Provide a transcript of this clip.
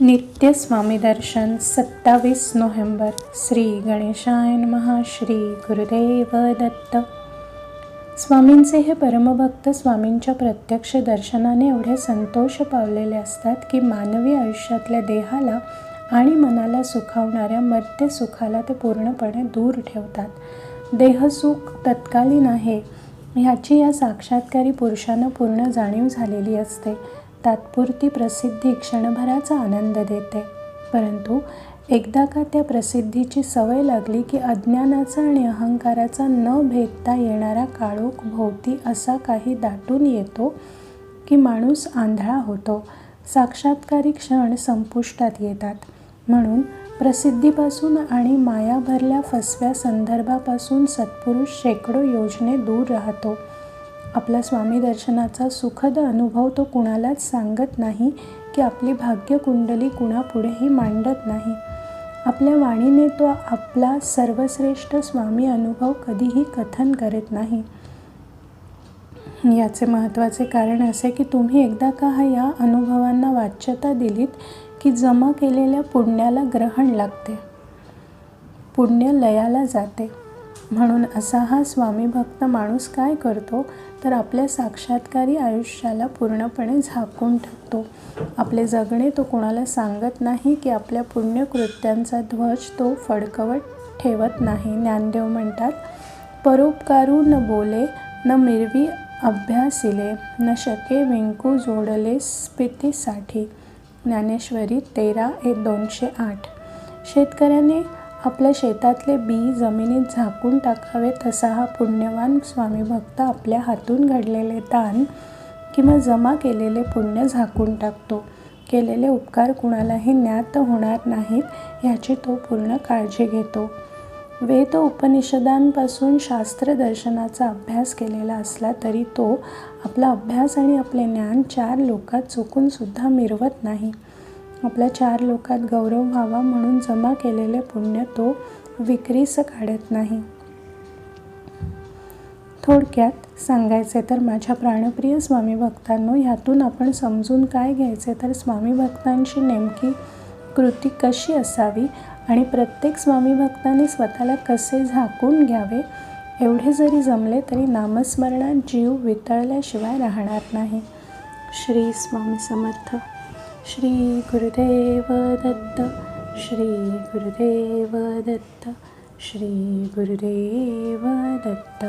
नित्य स्वामी दर्शन 27 नोव्हेंबर. श्री गणेशाय नमः. श्री गुरुदेव दत्त. स्वामींचे हे परमभक्त स्वामींच्या प्रत्यक्ष दर्शनाने एवढे संतोष पावलेले असतात की मानवी आयुष्यातल्या देहाला आणि मनाला सुखावणाऱ्या मर्त्य सुखाला ते पूर्णपणे दूर ठेवतात. देहसुख तत्कालीन आहे ह्याची या साक्षात्कारी पुरुषांना पूर्ण जाणीव झालेली असते. तात्पुरती प्रसिद्धी क्षणभराचा आनंद देते, परंतु एकदा का त्या प्रसिद्धीची सवय लागली की अज्ञानाचा आणि अहंकाराचा न भेदता येणारा काळोख भोवती असा काही दाटून येतो की माणूस आंधळा होतो. साक्षात्कारी क्षण संपुष्टात येतात. म्हणून प्रसिद्धीपासून आणि माया भरल्या फसव्या संदर्भापासून सत्पुरुष शेकडो योजने दूर राहतो. आपला स्वामी दर्शनाचा सुखद अनुभव तो कुणालाच सांगत नाही की आपली भाग्यकुंडली कुणापुढेही मांडत नाही. आपल्या वाणीने तो आपला सर्वश्रेष्ठ स्वामी अनुभव कधीही कथन करत नाही. याचे महत्त्वाचे कारण असे की तुम्ही एकदा का या अनुभवांना वाच्यता दिलीत की जमा केलेल्या पुण्याला ग्रहण लागते, पुण्य लयाला जाते. म्हणून असा हा स्वामी भक्त माणूस काय करतो तर आपल्या साक्षात्कारी आयुष्याला पूर्णपणे झाकून टाकतो. आपले जगणे तो कोणाला सांगत नाही की आपल्या पुण्यकृत्यांचा ध्वज तो फडकवत ठेवत नाही. ज्ञानदेव म्हणतात, परोपकारू न बोले न मिरवी अभ्यासिले न शके विंकू जोडले स्फितीसाठी. ज्ञानेश्वरी 13:208. शेतकऱ्याने आपल्या शेतातले बी जमिनीत झाकून टाकावे तसा हा पुण्यवान स्वामी भक्त आपल्या हातून घडलेले दान किंवा जमा केलेले पुण्य झाकून टाकतो. केलेले उपकार कुणालाही ज्ञात होणार नाहीत याची तो पूर्ण काळजी घेतो. वेद उपनिषदांपासून शास्त्र दर्शनाचा अभ्यास केलेला असला तरी तो आपला अभ्यास आणि आपले ज्ञान 4 लोकात चुकून सुद्धा मिरवत नाही. आपल्या 4 लोकात गौरव व्हावा म्हणून जमा केलेले पुण्य तो विक्रीस काढत नाही. थोडक्यात सांगायचे तर माझ्या प्राणप्रिय स्वामी भक्तांनो, ह्यातून आपण समजून काय घ्यायचे तर स्वामी भक्तांची नेमकी कृती कशी असावी आणि प्रत्येक स्वामी भक्ताने स्वतःला कसे झाकून घ्यावे एवढे जरी जमले तरी नामस्मरणात जीव वितळल्याशिवाय राहणार नाही. श्री स्वामी समर्थ. श्री गुरुदेव दत्त. श्री गुरुदेव दत्त. श्री गुरुदेव दत्त.